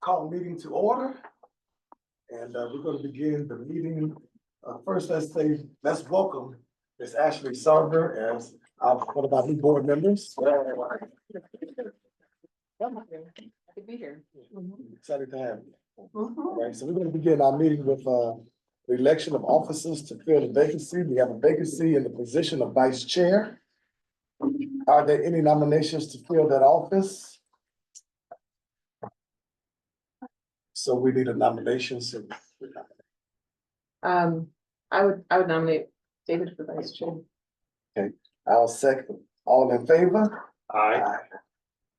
Call the meeting to order. And we're going to begin the meeting. First, let's welcome Ms. Ashley Sarver as one of our new board members. Happy to be here. Excited to have you. All right, so we're going to begin our meeting with the election of officers to fill the vacancy. We have a vacancy in the position of vice chair. Are there any nominations to fill that office? So we need a nomination. So I would nominate David for vice chair. I'll second. All in favor? Aye.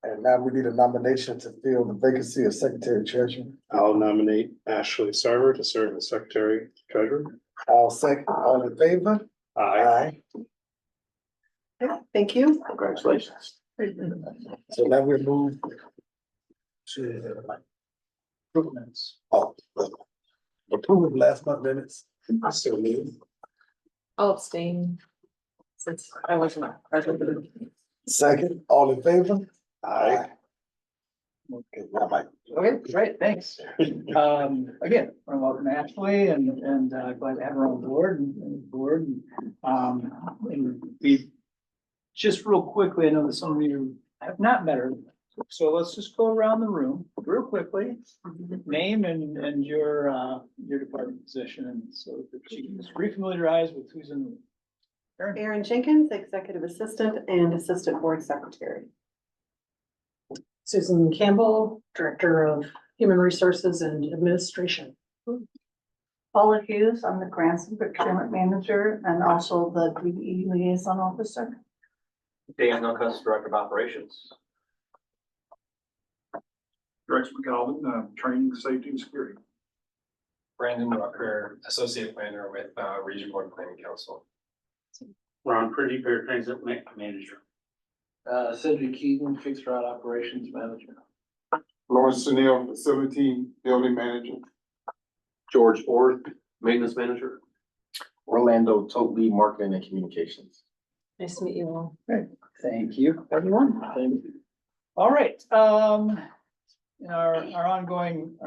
And now we need a nomination to fill the vacancy of secretary treasurer. I'll nominate Ashley Sarver to serve as secretary treasurer. I'll second. All in favor? Aye. Thank you. Congratulations. So now we'll move to Improvements. approval of last month minutes. So me. I'll abstain since I wasn't present. Second, all in favor? Aye. Okay, Rabbi. Okay, great, thanks. Again, I want to welcome Ashley and glad to have her on board and we just real quickly, I know that some of you have not met her. So let's just go around the room real quickly, name and your department position, and so that she can just refamiliarize with who's in the room. Erin? Erin Jenkins, Executive Assistant and Assistant Board Secretary. Susan Campbell, Director of Human Resources and Administration. Paula Hughes, I'm the Grants and Procurement Manager and also the DE Liaison Officer. Dan Milkus, Director of Operations. Rex McAlvin, Training, Safety and Security. Brandon Rucker, Associate Planner with Region Board Planning Council. Ron Pretty, Fair Transit Manager. Cedric Keaton, Fixed Route Operations Manager. Lawrence Sunil, Facility Building Manager. George Orth, Maintenance Manager. Orlando Totley, Marketing and Communications. Nice to meet you all. Thank you, everyone. All right, in our ongoing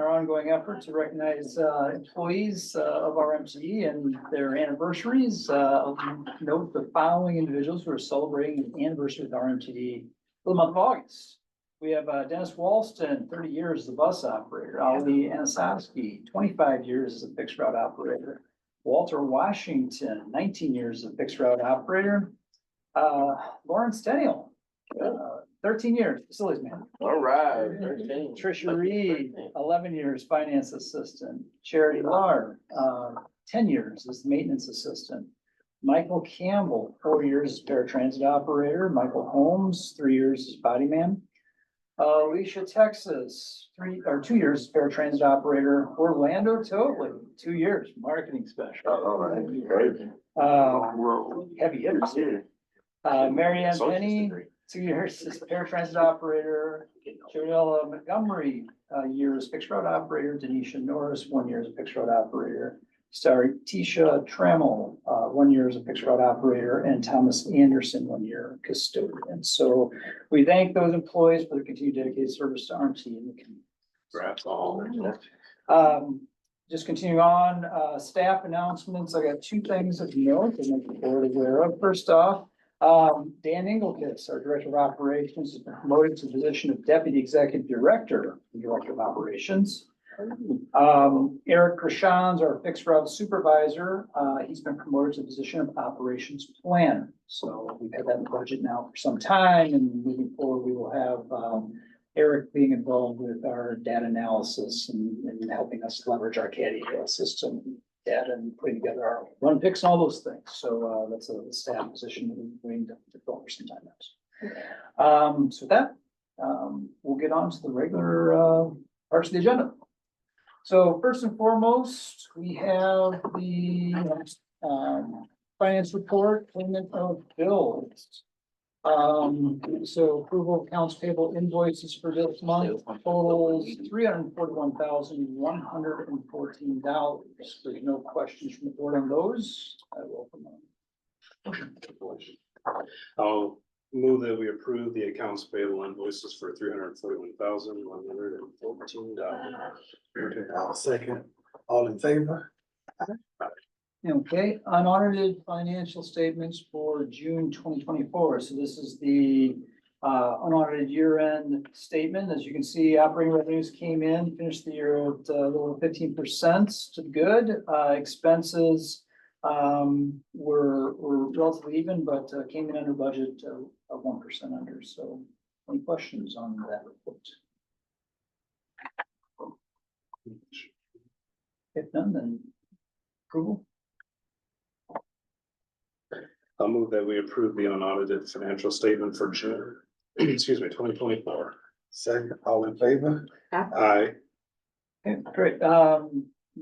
effort to recognize employees of RMT and their anniversaries, note the following individuals who are celebrating the anniversary with RMTD for the month of August. We have Dennis Walston, 30 years as a bus operator. Ali Anasowski, 25 years as a fixed route operator. Walter Washington, 19 years as a fixed route operator. Lawrence Tenniel, 13 years, facilities manager. All right. Trisha Reed, 11 years, finance assistant. Charity Lar, 10 years as maintenance assistant. Michael Campbell, 4 years as paratransit operator. Michael Holmes, 3 years as body man. Alicia Texas, 2 years as paratransit operator. Orlando Totley, 2 years, marketing specialist. All right, great. Heavy hitters here. Mary Ann Penny, 2 years as paratransit operator. Joella Montgomery, a year as fixed route operator. Denisha Norris, 1 year as a fixed route operator. Tisha Trammell, 1 year as a fixed route operator, and Thomas Anderson, 1 year custodian. So we thank those employees for their continued dedicated service to RMT and the community. Congrats all. Just continuing on, staff announcements. I got 2 things of note to make the board aware of. First off, Dan Engelkis, our Director of Operations, has been promoted to the position of Deputy Executive Director and Director of Operations. Eric Krishan's our Fixed Route Supervisor. He's been promoted to the position of Operations Planner. So we've had that in the budget now for some time, and moving forward, we will have Eric being involved with our data analysis and helping us leverage our CAD system data and putting together our run picks and all those things. So that's a staff position that we've been waiting to fill for some time now. So with that, we'll get on to the regular parts of the agenda. So first and foremost, we have the finance report, payment of bills. So approval of accounts payable invoices for this month totals $341,114. There's no questions from the board on those. I will. I'll Move that we approve the accounts payable invoices for $341,114. Okay, I'll second. All in favor? Okay, unaudited financial statements for June twenty twenty-four. So this is the unaudited year-end statement. As you can see, operating revenues came in, finished the year at a little 15% to the good. Expenses were relatively even, but came in under budget of 1% under. So any questions on that report? If none, then approval. I'll move that we approve the unaudited financial statement for June, excuse me, 2024. Second, all in favor? Aye. Okay, great. We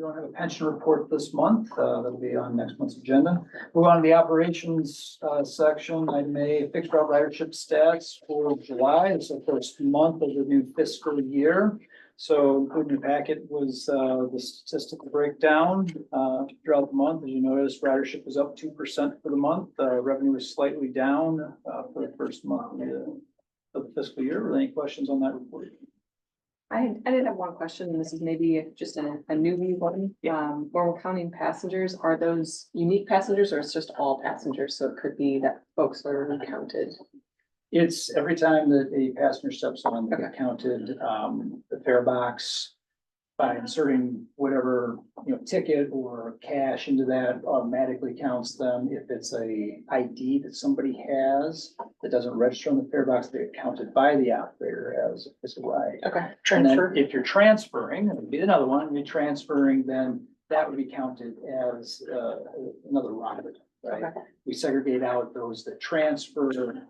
don't have a pension report this month. That'll be on next month's agenda. Move on to the operations section. I made fixed route ridership stats for July. It's the first month of the new fiscal year. So including your packet was the statistical breakdown throughout the month. As you noticed, ridership was up 2% for the month. Revenue was slightly down for the first month of the fiscal year. Any questions on that report? I did have one question, and this is maybe just a newbie one. When we're counting passengers, are those unique passengers or it's just all passengers? So it could be that folks are counted. It's every time that a passenger steps on, they get counted, the fare box by inserting whatever, ticket or cash into that automatically counts them. If it's a ID that somebody has that doesn't register on the fare box, they're counted by the operator as a ride. Okay. And then Transfer. if you're transferring, and it'd be another one, you're transferring, then that would be counted as another ride, right? Okay. We segregate out those that transfer,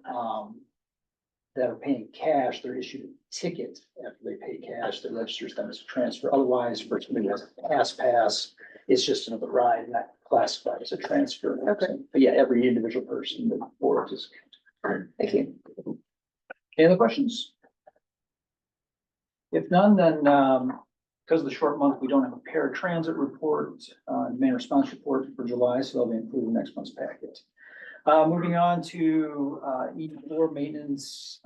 that are paying cash. They're issued a ticket after they pay cash that registers them as a transfer. Otherwise, for somebody who has a pass, it's just another ride, not classified as a transfer. Okay. But yeah, every individual person that boards is counted. Thank you. Any other questions? If none, then, because of the short month, we don't have a paratransit report, main response report for July, so they'll be included in next month's packet. Moving on to E4 maintenance,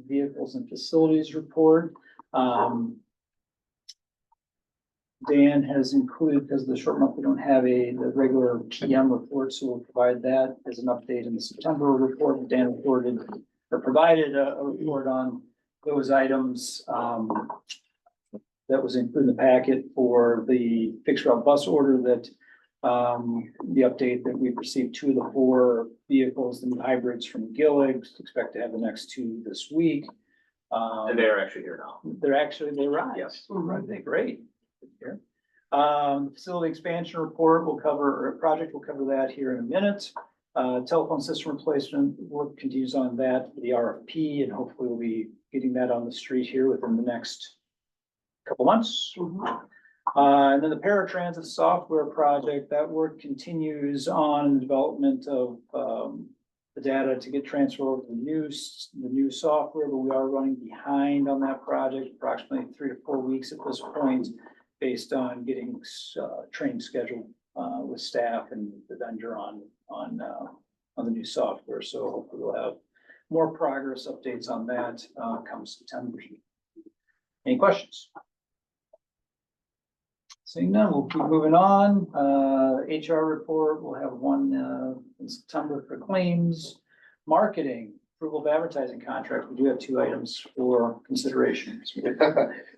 vehicles and facilities report. Dan has included, because of the short month, we don't have the regular PM report, so we'll provide that as an update in the September report. Dan reported or provided a report on those items that was included in the packet for the fixed route bus order that the update that we've received 2 of the 4 vehicles, the new hybrids from Gillig, expect to have the next 2 this week. And they're actually here now. They arrived. Yes. Right, great. Good to hear. Facility expansion report will cover, or project will cover that here in a minute. Telephone system replacement work continues on that for the RFP, and hopefully we'll be getting that on the street here within the next couple months. And then the paratransit software project, that work continues on the development of the data to get transferred over to the new software, but we are running behind on that project, approximately 3 to 4 weeks at this point, based on getting training scheduled with staff and the vendor on the new software. So hopefully we'll have more progress updates on that come September. Any questions? Seeing none, we'll keep moving on. HR report, we'll have one in September for claims. Marketing, approval of advertising contract. We do have 2 items for consideration.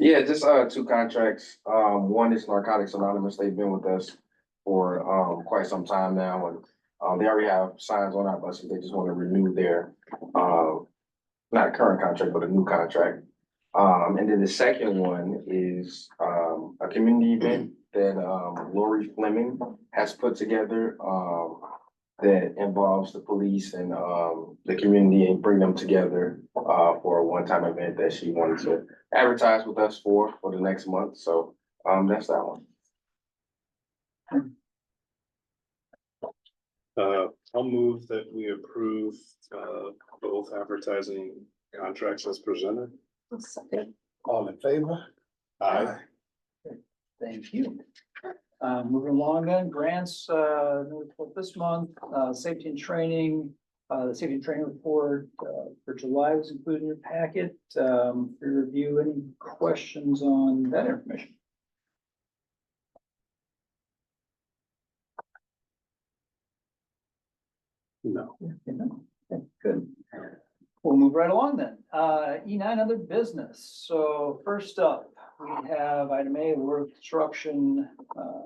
Yeah, just 2 contracts. One is Narcotics Anonymous. They've been with us for quite some time now, and they already have signs on our buses. They just want to renew their not a current contract, but a new contract. And then the second one is a community event that Lori Fleming has put together that involves the police and the community, and bring them together for a one-time event that she wanted to advertise with us for the next month. So that's that one. I'll move that we approve both advertising contracts as presented. All in favor? Aye. Thank you. Moving along then, grants, new report this month, safety and training, The safety and training report, for July was included in your packet, for your review. Any questions on that information? No. Okay, good. We'll move right along then. E9, other business. So first up, we have item A, work construction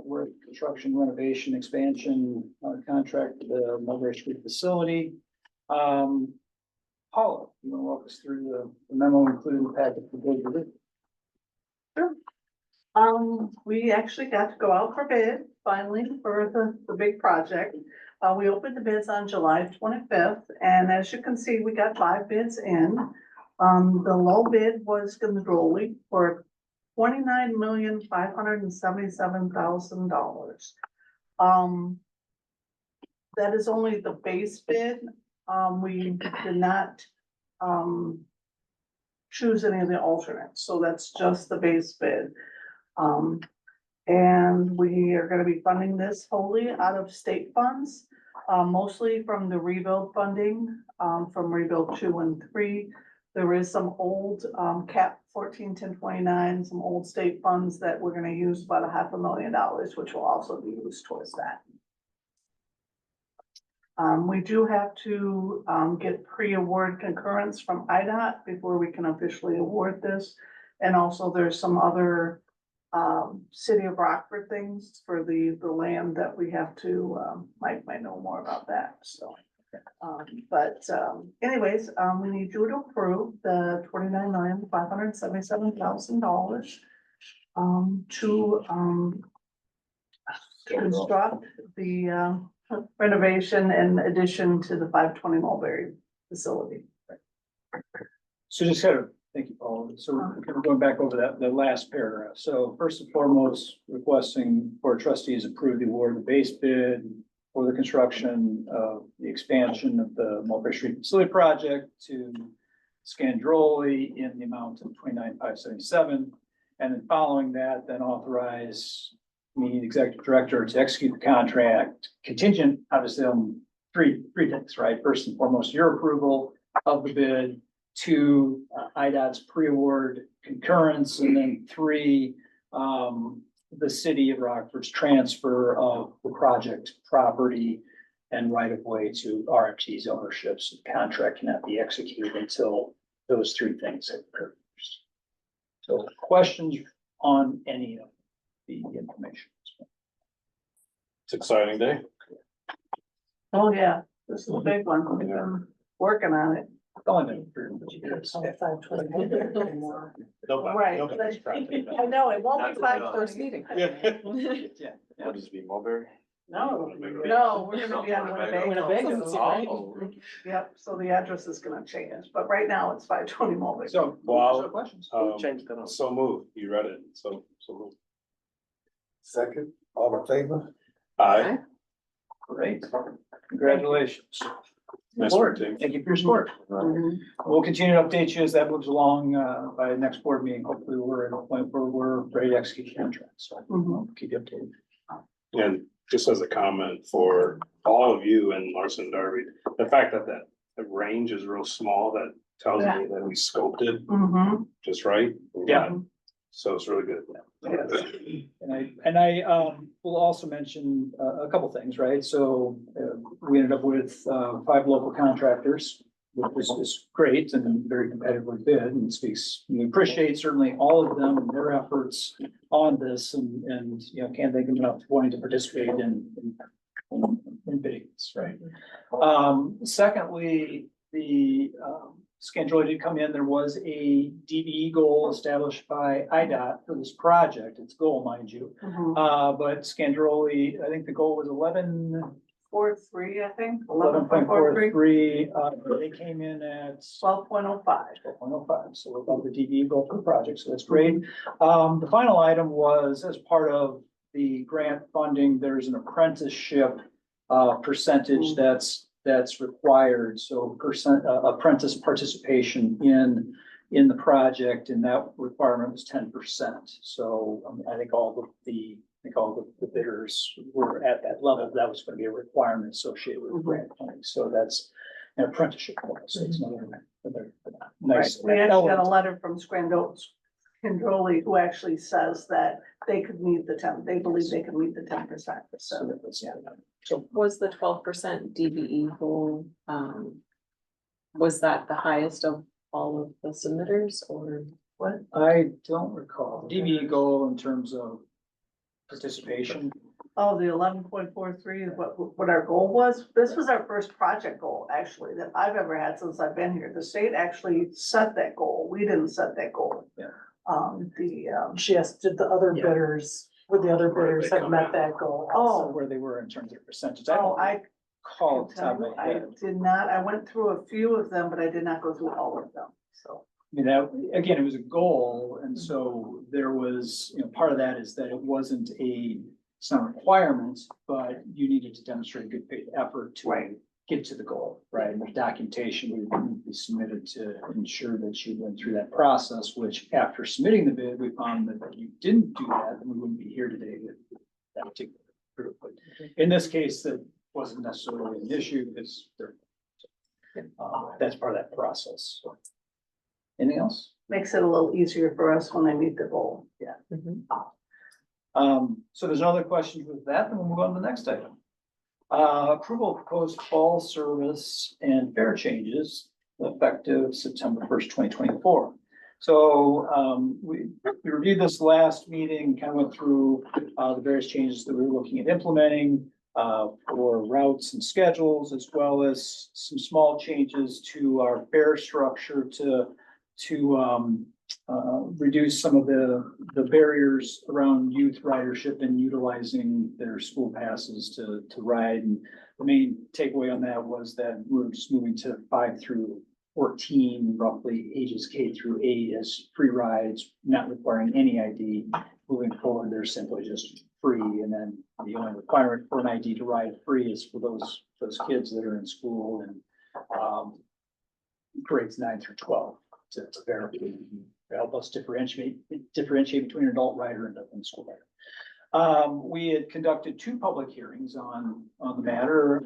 renovation expansion contract for the Mulberry Street facility. Paula, you want to walk us through the memo included in the packet for bid review? We actually got to go out for bid finally for the big project. We opened the bids on July 25th, and as you can see, we got 5 bids in. The low bid was Gonzoli for $29,577,000. That is only the base bid. We did not choose any of the alternates, so that's just the base bid. And we are gonna be funding this wholly out of state funds, mostly from the rebuild funding, from rebuild 2 and 3. There is some old, cap 14-1029, some old state funds that we're gonna use about $500,000, which will also be used towards that. We do have to, get pre-award concurrence from IDOT before we can officially award this. And also there's some other, City of Rockford things for the land that we have to, Mike might know more about that, so. Anyways, we need you to approve the $29,577,000 to construct the renovation and addition to the 520 Mulberry facility. So just kind of, thank you, Paul. So we're going back over that, the last paragraph. So first and foremost, requesting for trustees approve the award of the base bid for the construction of the expansion of the Mulberry Street facility project to Scandroli in the amount of $29,577. And then following that, then authorize me, the executive director, to execute the contract contingent, obviously, on three things, right? First and foremost, your approval of the bid. 2, IDOT's pre-award concurrence, and then 3, the city of Rockford's transfer of the project property and right of way to RMT's ownership. So the contract cannot be executed until those 3 things have occurred. So questions on any of the information? It's an exciting day. Oh, yeah, this is a big one. We've been working on it. Going Right. I know, it won't be 5 First meeting. Yeah. What is it, Mulberry? No, we're gonna be on Winnebago. Oh. Yep, so the address is gonna change, but right now it's 520 Mulberry. So, Wow. questions? Change that up. So move, you read it, so move. Second, all in favor? Aye. Great. Congratulations. Nice work, team. Thank you for your support. We'll continue to update you as that moves along, by the next board meeting. Hopefully we're at a point where we're ready to execute the contract. So we'll keep you updated. And just as a comment for all of you and Larson Darby, the fact that the range is real small, that tells me that we scoped it just right. Yeah. So it's really good. And I will also mention a couple things, right? So we ended up with 5 local contractors, which is great and very competitively bid, and we appreciate certainly all of them and their efforts on this, and you know, can't thank them enough for wanting to participate in bidding this, right? Secondly, the Scandroli did come in. There was a DBE goal established by IDOT for this project. It's a goal, mind you. But Scandroli, I think the goal was 11.43, I think. 11.43. They came in at 12.05. 12.05, so we're above the DBE goal for the project, so that's great. The final item was, as part of the grant funding, there's an apprenticeship percentage that's required, so apprentice participation in the project, and that requirement was 10%. So I think all the bidders were at that level. That was going to be a requirement associated with grant funding. So that's an apprenticeship. So it's another nice. We actually got a element. letter from Scandoli, who actually says that they could meet the 10, they believe they can meet the 10%. So So, that was, yeah. Was the 12% DBE goal, was that the highest of all of the submitters or what? I don't recall. DBE goal in terms of participation. oh, the 11.43 is what our goal was. This was our first project goal, actually, that I've ever had since I've been here. The state actually set that goal. We didn't set that goal. Yeah. She asked, did the other bidders, would the other Where bidders they have come met in. that goal? Oh. Where they were in terms of percentage. Oh, I Call it top of my I head. did not, I went through a few of them, but I did not go through all of them, so. I mean, that, again, it was a goal, and so there was, part of that is that it wasn't it's not a requirement, but you needed to demonstrate good faith effort to get to the goal, right? And the documentation would be submitted to ensure that you went through that process, which after submitting the bid, we found that if you didn't do that, then we wouldn't be here today with that particular group. But in this case, that wasn't necessarily an issue, because that's part of that process. So, anything else? Makes it a little easier for us when I meet the goal. So there's no other questions with that, then we'll move on to the next item. Approval of proposed fall service and fare changes effective September 1st, 2024. So, we reviewed this last meeting, kind of went through, the various changes that we were looking at implementing, for routes and schedules, as well as some small changes to our fare structure to reduce some of the barriers around youth ridership and utilizing their school passes to ride. And the main takeaway on that was that we're just moving to 5 through 14, roughly ages K through 8 as free rides, not requiring any ID. Moving forward, they're simply just free, and then the only requirement for an ID to ride free is for those kids that are in school and grades 9 through 12 to verify, help us differentiate between an adult rider and school rider. We had conducted 2 public hearings on the matter.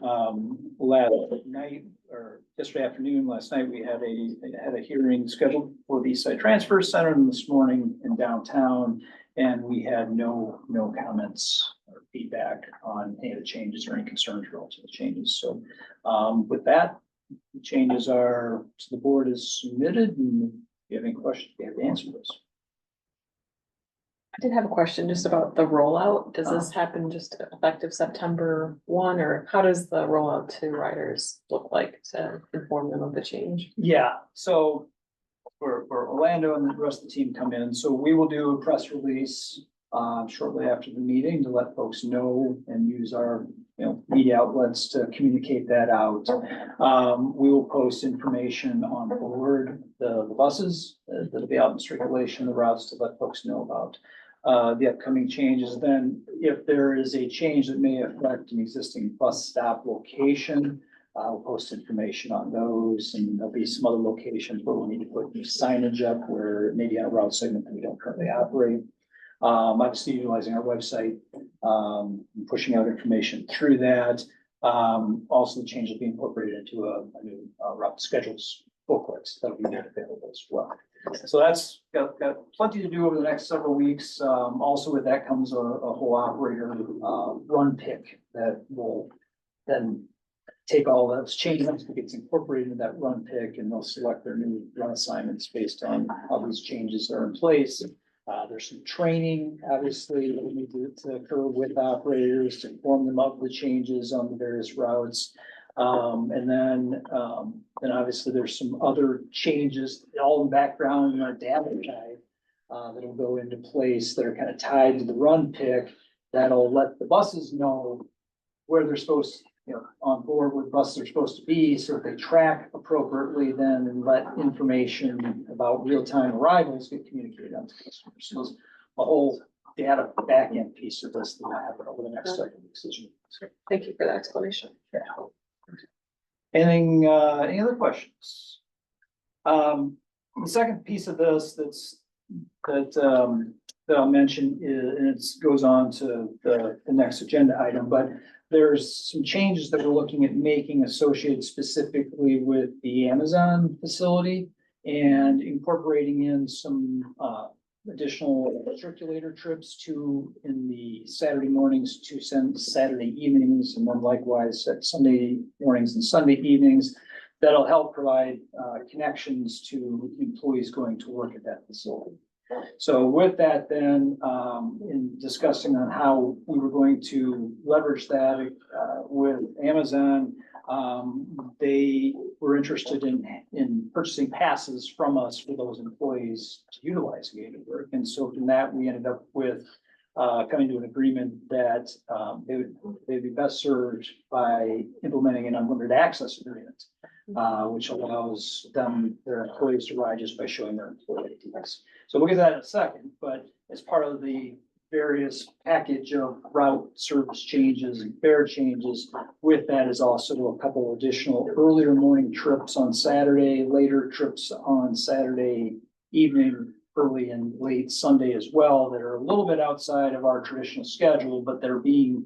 Last night, or yesterday afternoon, last night, we had a hearing scheduled for the Eastside Transfer Center, and this morning in downtown, and we had no comments or feedback on any of the changes or any concerns relative to the changes. So, with that, the changes are to the board is submitted, and if you have any questions, we have to answer those. I did have a question just about the rollout. Does this happen just effective September 1, or how does the rollout to riders look like to inform them of the change? Yeah, so for Orlando and the rest of the team come in, so we will do a press release shortly after the meeting to let folks know and use our media outlets to communicate that out. We will post information on board the buses that'll be out in circulation, the routes to let folks know about the upcoming changes. Then if there is a change that may affect an existing bus stop location, I'll post information on those, and there'll be some other locations where we need to put new signage up where maybe on a route segment that we don't currently operate. Obviously utilizing our website, pushing out information through that. Also the change will be incorporated into a new route schedules booklet that'll be made available as well. So that's got plenty to do over the next several weeks. Also with that comes a whole operator run pick that will then take all those changes that gets incorporated in that run pick, and they'll select their new run assignments based on how these changes are in place. There's some training, obviously, that we need to occur with operators to inform them of the changes on the various routes. And then obviously there's some other changes all in the background in our data guide that'll go into place that are kind of tied to the run pick that'll let the buses know where they're supposed to, on board where the buses are supposed to be, so if they track appropriately, then and let information about real-time arrivals get communicated out to customers. So there's a whole data backend piece of this that will happen over the next several weeks. Thank you for that explanation. Yeah. Any other questions? The second piece of this that I'll mention is, and it goes on to the next agenda item, but there's some changes that we're looking at making associated specifically with the Amazon facility and incorporating in some additional circulator trips in the Saturday mornings to Saturday evenings, and then likewise at Sunday mornings and Sunday evenings. That'll help provide connections to employees going to work at that facility. So with that, then, in discussing on how we were going to leverage that with Amazon, they were interested in purchasing passes from us for those employees to utilize Gated Work. And so from that, we ended up with coming to an agreement that they'd be best served by implementing an unlimited access agreement, which allows their employees to ride just by showing their employee IDs. So we'll get to that in a second, but as part of the various package of route service changes and fare changes, with that is also a couple additional earlier morning trips on Saturday, later trips on Saturday evening, early and late Sunday as well, that are a little bit outside of our traditional schedule, but they're being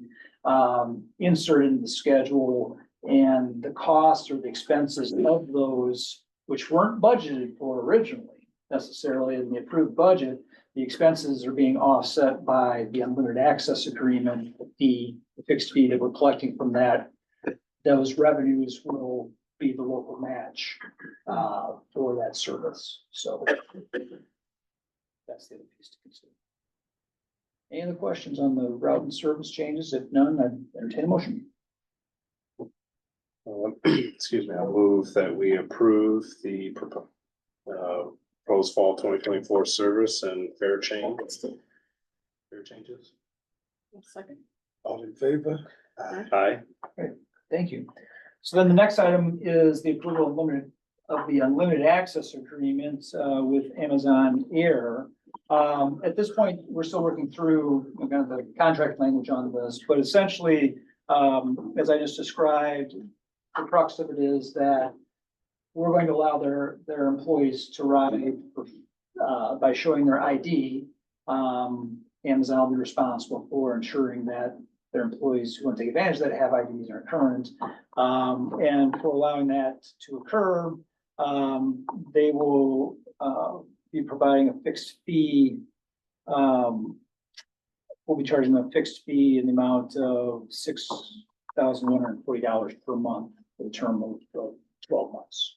inserted in the schedule, and the costs or the expenses of those, which weren't budgeted for originally necessarily in the approved budget, the expenses are being offset by the unlimited access agreement, the fixed fee that we're collecting from that. Those revenues will be the local match for that service. So that's the other piece to consider. Any other questions on the route and service changes? If none, I'd entertain a motion. Excuse me, I'll move that we approve the proposed fall 2024 service and fare changes. Second. All in favor? Aye. Thank you. So then the next item is the approval of the unlimited access agreement with Amazon Air. At this point, we're still working through kind of the contract language on this, but essentially, as I just described, the crux of it is that we're going to allow their employees to ride by showing their ID. Amazon will be responsible for ensuring that their employees who want to take advantage of that have IDs and are current. And for allowing that to occur, they will be providing a fixed fee. We'll be charging them a fixed fee in the amount of $6,140 per month for the term of 12 months.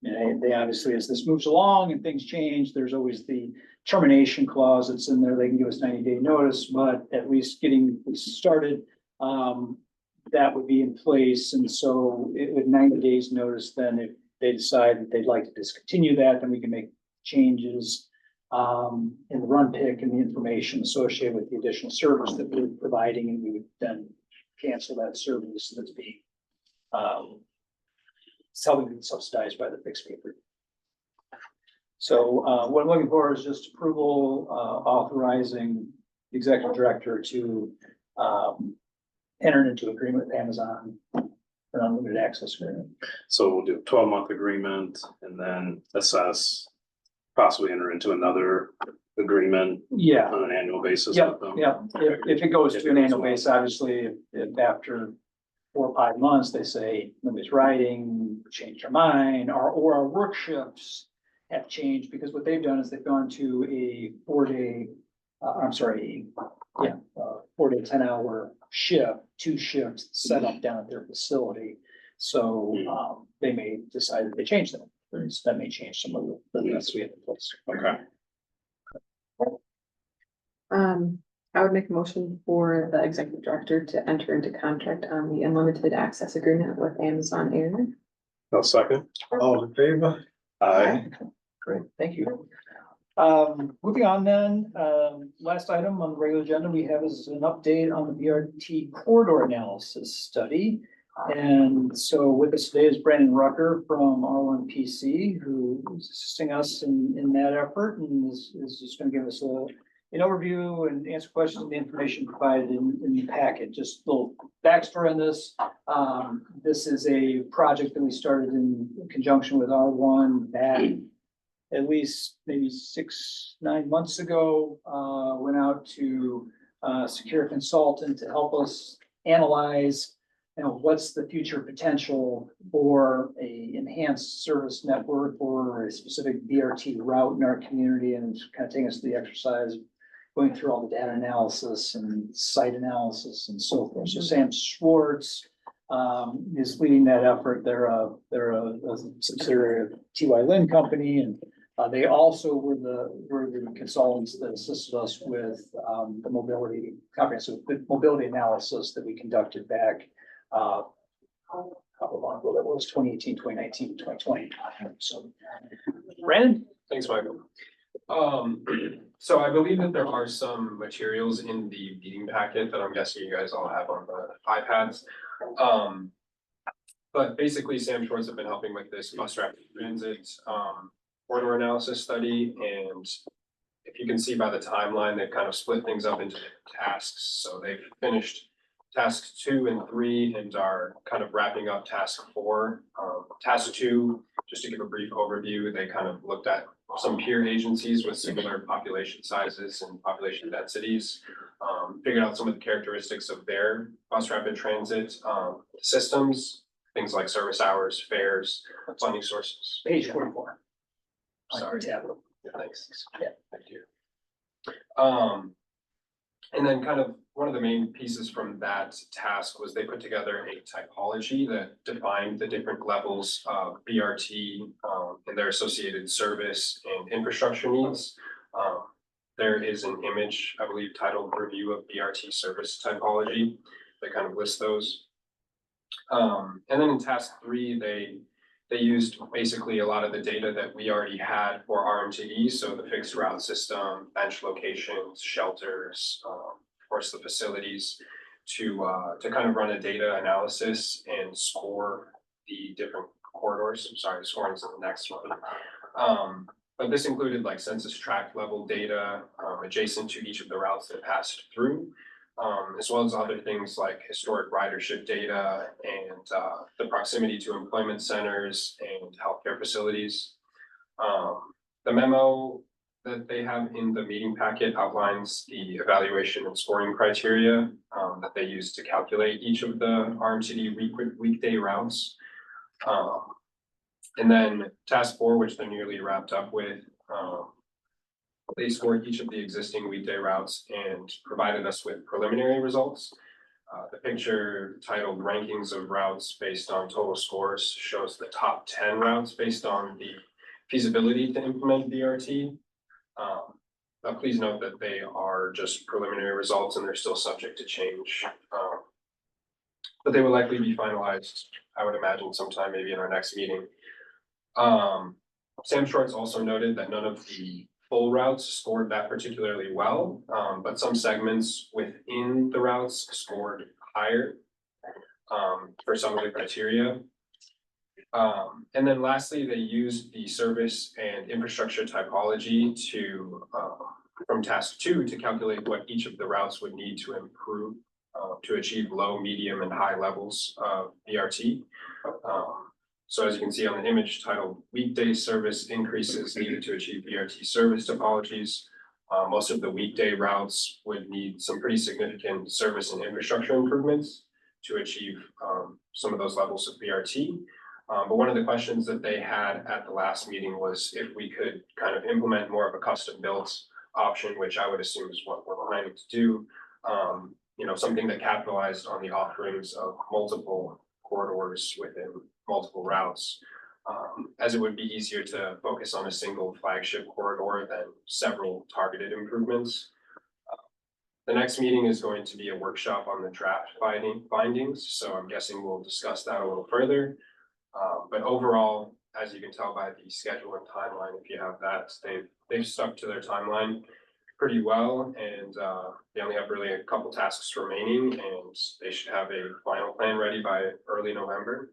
And they obviously, as this moves along and things change, there's always the termination clause that's in there. They can give us 90-day notice, but at least getting started, that would be in place. And so with 90 days notice, then if they decide that they'd like to discontinue that, then we can make changes in the run pick and the information associated with the additional service that we're providing, and we would then cancel that service that's being selling subsidized by the fixed fee. So what I'm looking for is just approval authorizing the executive director to enter into agreement with Amazon for an unlimited access agreement. So we'll do a 12-month agreement and then assess, possibly enter into another agreement Yeah. on an annual basis. Yep, with them. yep. If it goes to an annual basis, obviously, if after 4 or 5 months, they say nobody's riding, changed our mind, or our work shifts have changed, because what they've done is they've gone to a 4-day, 4-day, 10-hour shift, 2 shifts set up down at their facility. So they may decide that they change them. That may change some of the things we have in place. Okay. I would make a motion for the executive director to enter into contract on the unlimited access agreement with Amazon Air. No second. All in favor? Aye. Great, thank you. Moving on then, last item on the regular agenda we have is an update on the BRT corridor analysis study. And so with us today is Brandon Rucker from R1PC, who is assisting us in that effort and is just going to give us an overview and answer questions and the information provided in the packet. Just a little backstory on this. This is a project that we started in conjunction with R1 back at least maybe 6-9 months ago. Went out to secure a consultant to help us analyze, what's the future potential for a enhanced service network or a specific BRT route in our community, and kind of taking us through the exercise, going through all the data analysis and site analysis and so forth. So Sam Schwartz is leading that effort. They're a subsidiary of T.Y. Lin Company, and they also were the consultants that assisted us with the comprehensive mobility analysis that we conducted back how long ago that was, 2018, 2019, 2020. So Brandon? Thanks, Michael. So I believe that there are some materials in the meeting packet that I'm guessing you guys all have on the iPads. But basically Sam Schwartz have been helping with this bus rapid transit corridor analysis study, and if you can see by the timeline, they've kind of split things up into tasks. So they've finished task 2 and 3 and are kind of wrapping up task 4. Task 2, just to give a brief overview, they kind of looked at some peer agencies with similar population sizes and population densities, figured out some of the characteristics of their bus rapid transit systems, things like service hours, fares, funding sources. Page 44. Sorry. Tab. Yeah, thanks. Yeah, thank you. And then kind of one of the main pieces from that task was they put together a typology that defined the different levels of BRT and their associated service and infrastructure needs. There is an image, I believe, titled Review of BRT Service Typology that kind of lists those. And then in task 3, they used basically a lot of the data that we already had for RMTE, so the fixed route system, bench locations, shelters, of course, the facilities, to kind of run a data analysis and score the different corridors. I'm sorry, scoring is the next one. But this included like census tract level data adjacent to each of the routes that passed through. As well as other things like historic ridership data and the proximity to employment centers and healthcare facilities. The memo that they have in the meeting packet outlines the evaluation and scoring criteria that they use to calculate each of the RMCD weekday routes. And then task 4, which they're nearly wrapped up with, they scored each of the existing weekday routes and provided us with preliminary results. The picture titled Rankings of Routes Based on Total Scores shows the top 10 routes based on the feasibility to implement BRT. But please note that they are just preliminary results and they're still subject to change. But they will likely be finalized, I would imagine, sometime maybe in our next meeting. Sam Schwartz also noted that none of the full routes scored that particularly well, but some segments within the routes scored higher for some of the criteria. And then lastly, they used the service and infrastructure typology to from task 2 to calculate what each of the routes would need to improve to achieve low, medium, and high levels of BRT. So as you can see on the image titled Weekday Service Increases Needed to Achieve BRT Service Topologies, most of the weekday routes would need some pretty significant service and infrastructure improvements to achieve some of those levels of BRT. But one of the questions that they had at the last meeting was if we could kind of implement more of a custom built option, which I would assume is what we're planning to do. You know, something that capitalized on the offerings of multiple corridors within multiple routes, as it would be easier to focus on a single flagship corridor than several targeted improvements. The next meeting is going to be a workshop on the draft findings, so I'm guessing we'll discuss that a little further. But overall, as you can tell by the schedule and timeline, if you have that, they've stuck to their timeline pretty well, and they only have really a couple tasks remaining, and they should have a final plan ready by early November.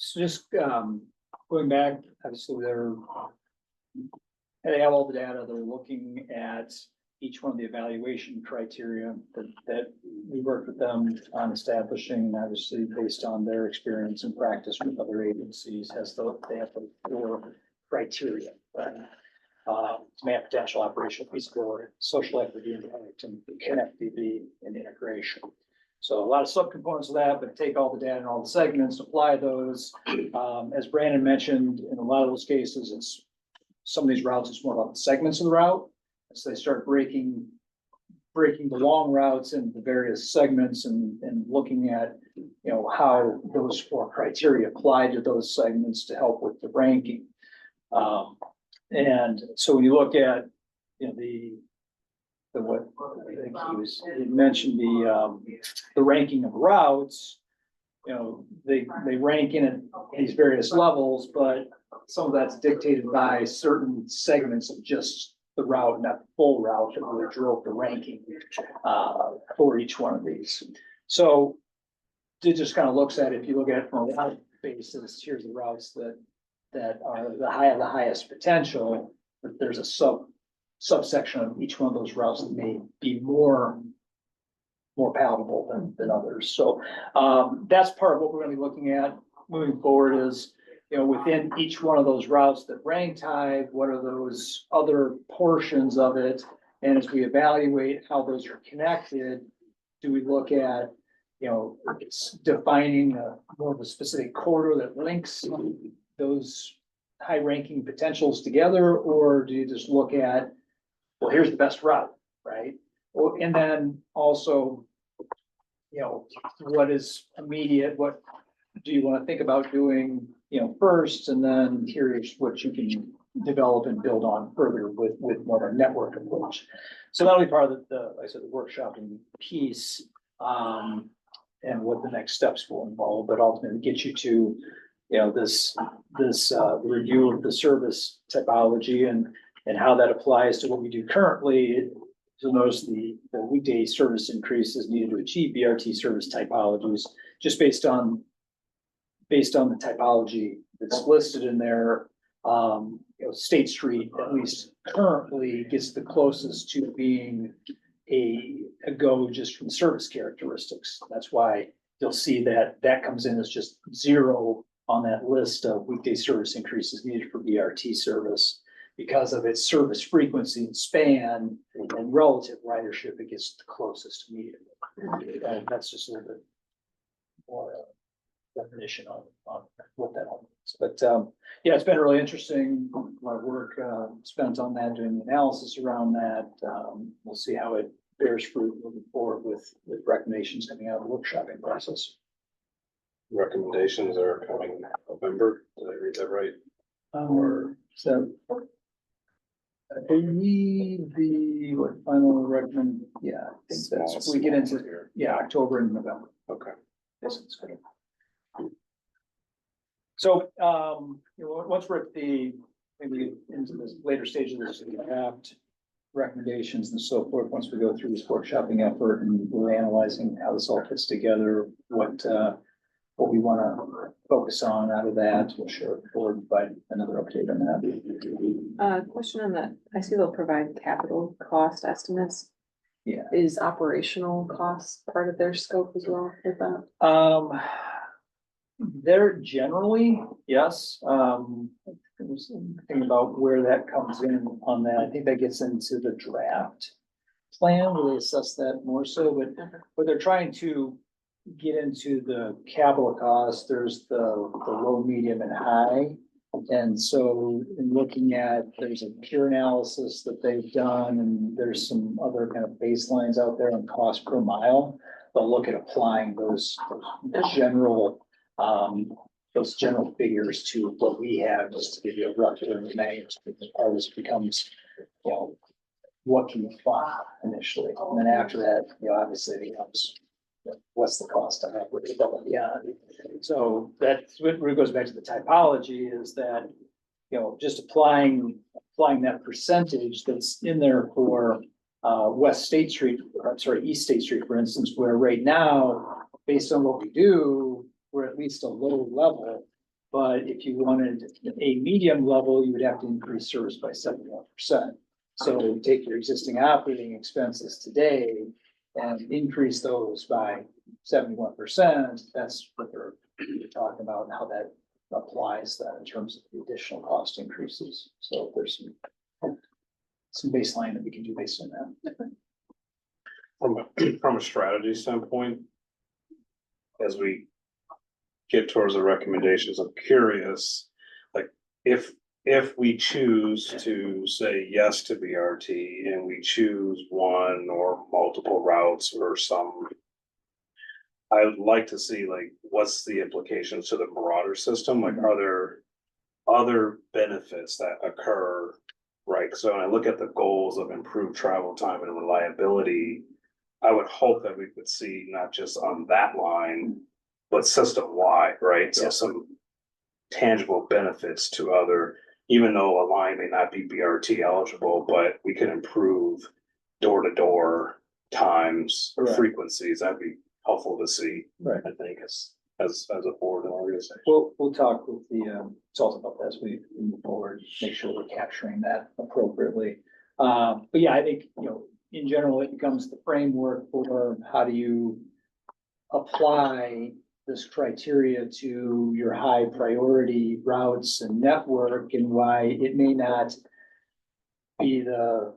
So just going back, obviously they have all the data, they're looking at each one of the evaluation criteria that we worked with them on establishing, obviously based on their experience and practice with other agencies, they have the 4 criteria. demand potential, operational feasibility, social equity, impact, and connectivity and integration. So a lot of subcomponents of that, but take all the data and all the segments, apply those. As Brandon mentioned, in a lot of those cases, it's some of these routes, it's more about the segments of the route. As they start breaking the long routes into various segments and looking at, how those four criteria apply to those segments to help with the ranking. And so when you look at, what I think he mentioned the ranking of routes, they rank in at these various levels, but some of that's dictated by certain segments of just the route, not the full route that really drove the ranking for each one of these. So it just kind of looks at, if you look at it from a route basis, here's the routes that are the highest potential, but there's a subsection of each one of those routes that may be more palatable than others. So that's part of what we're going to be looking at moving forward is, within each one of those routes that rank high, what are those other portions of it? And as we evaluate how those are connected, do we look at, it's defining more of a specific corridor that links those high ranking potentials together, or do you just look at, well, here's the best route, right? And then also, what is immediate, what do you want to think about doing, first, and then here's what you can develop and build on further with more of a network approach. So that'll be part of like I said, the workshopping piece, and what the next steps will involve, but ultimately get you to, this review of the service typology and how that applies to what we do currently. You'll notice the weekday service increases needed to achieve BRT service typologies, just based on the typology that's listed in there. State Street, at least currently, gets the closest to being a go just from service characteristics. That's why you'll see that comes in as just 0 on that list of weekday service increases needed for BRT service. Because of its service frequency and span and relative ridership, it gets the closest immediately. And that's just a little bit more definition on what that all means. But yeah, it's been really interesting. A lot of work spent on that, doing the analysis around that. We'll see how it bears fruit moving forward with recommendations coming out of the workshopping process. Recommendations are coming in November. Did I read that right? So I believe what final recommend, I think that's, we get into, October and November. Okay. Yes, it's good. So, once we're at maybe into the later stages of this draft recommendations and so forth, once we go through this workshopping effort and we're analyzing how this all fits together, what we want to focus on out of that, we'll share it forward by another update on that. Question on that. I see they'll provide capital cost estimates. Yeah. Is operational costs part of their scope as well with that? They're generally, yes. I was thinking about where that comes in on that. I think that gets into the draft plan, where they assess that more so, but they're trying to get into the capital cost. There's the low, medium, and high. And so in looking at, there's a peer analysis that they've done, and there's some other kind of baselines out there on cost per mile. They'll look at applying those general figures to what we have, just to give you a rough magnitude. Part of this becomes, what can you find initially? And then after that, obviously it becomes, what's the cost of operating? Yeah. So that's what really goes back to the typology, is that, just applying that percentage that's in there for East State Street, for instance, where right now, based on what we do, we're at least a low level. But if you wanted a medium level, you would have to increase service by 71%. So take your existing operating expenses today and increase those by 71%. That's what they're talking about, and how that applies that in terms of the additional cost increases. So there's some some baseline that we can do based on that. From a strategy standpoint, as we get towards the recommendations, I'm curious, like, if we choose to say yes to BRT and we choose one or multiple routes or some, I would like to see, like, what's the implications to the broader system? Like, are there other benefits that occur, right? So when I look at the goals of improved travel time and reliability, I would hope that we could see not just on that line, but system-wide, right? So Yeah. some tangible benefits to other, even though a line may not be BRT eligible, but we can improve door-to-door times, Right. frequencies. That'd be helpful to see, Right. I think, as a board and organization. We'll talk with the consultant about that as we move forward, make sure we're capturing that appropriately. But yeah, I think, in general, it becomes the framework for how do you apply this criteria to your high priority routes and network, and why it may not be the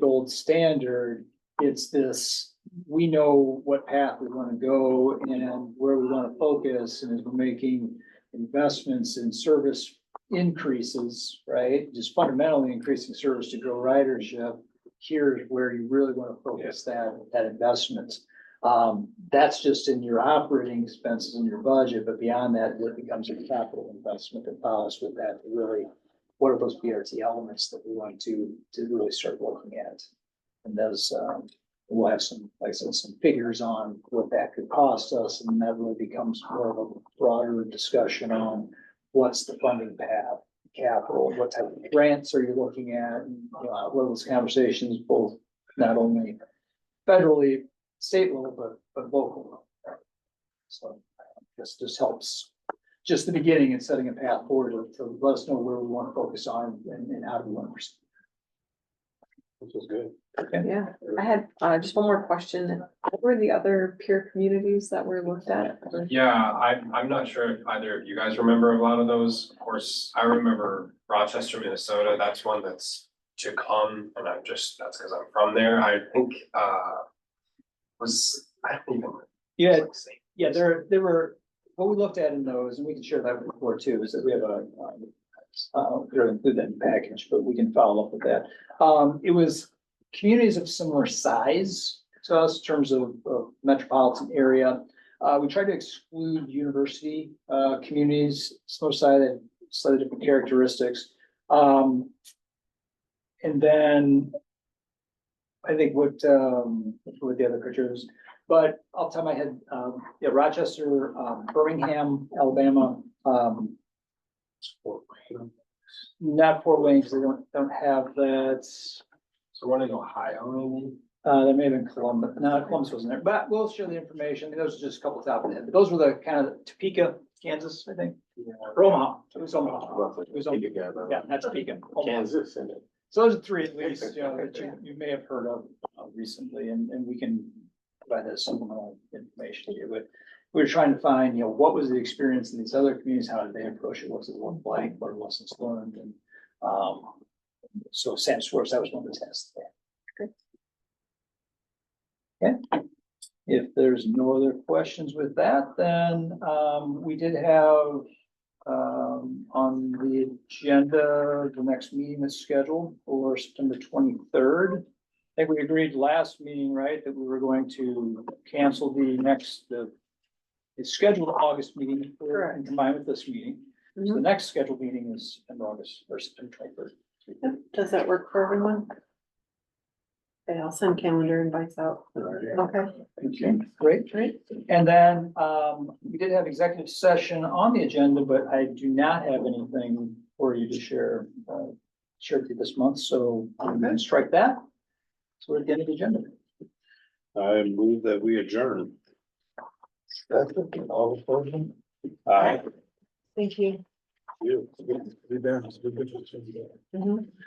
gold standard. It's this, we know what path we want to go and where we want to focus, and as we're making investments in service increases, right? Just fundamentally increasing service to grow ridership, here's where you really want to focus that investment. That's just in your operating expenses in your budget, but beyond that, it becomes a capital investment that follows with that. Really, what are those BRT elements that we want to really start looking at? And those, we'll have some, like I said, some figures on what that could cost us, and that really becomes more of a broader discussion on what's the funding path, capital, what type of grants are you looking at, and what are those conversations, both not only federally, state level, but local level. So this just helps, just the beginning and setting a path forward to let us know where we want to focus on and how do we want to proceed. Which is good. Yeah, I had just one more question. What were the other peer communities that were looked at? Yeah, I'm not sure if either of you guys remember a lot of those. Of course, I remember Rochester, Minnesota. That's one that's to come, and that's because I'm from there. I think, I don't even. Yeah, there were, what we looked at in those, and we can share that with the board too, is that we have we don't include that in the package, but we can follow up with that. It was communities of similar size to us in terms of metropolitan area. We tried to exclude university communities, slightly different characteristics. And then I think what the other criteria is, but off the top of my head, Rochester, Birmingham, Alabama, not Fort Wayne, because they don't have that. So one in Ohio, maybe? There may have been Columbus. No, Columbus wasn't there, but we'll share the information. Those are just a couple top of the head. But those were the kind of Topeka, Kansas, I think. Or Omaha. It was Omaha. It was Omaha. Yeah, that's Topeka. Omaha. Kansas in it. So those are three at least, that you may have heard of recently, and we can provide that supplemental information here. But we were trying to find, what was the experience in these other communities? How did they approach it? Was it one blank? What are lessons learned? And so Sam Swartz, that was one of the tests there. Okay. If there's no other questions with that, then we did have on the agenda, the next meeting is scheduled for September 23rd. I think we agreed last meeting, right, that we were going to cancel the scheduled August meeting and combine with this meeting. So the next scheduled meeting is in August or September 23rd. Does that work for everyone? Okay, I'll send calendar invites out. Okay. Okay, great. And then we did have executive session on the agenda, but I do not have anything for you to share with you this month, so I'm going to strike that. So we're at the end of the agenda. I move that we adjourn. All opposed? Aye. Thank you. You. Be there.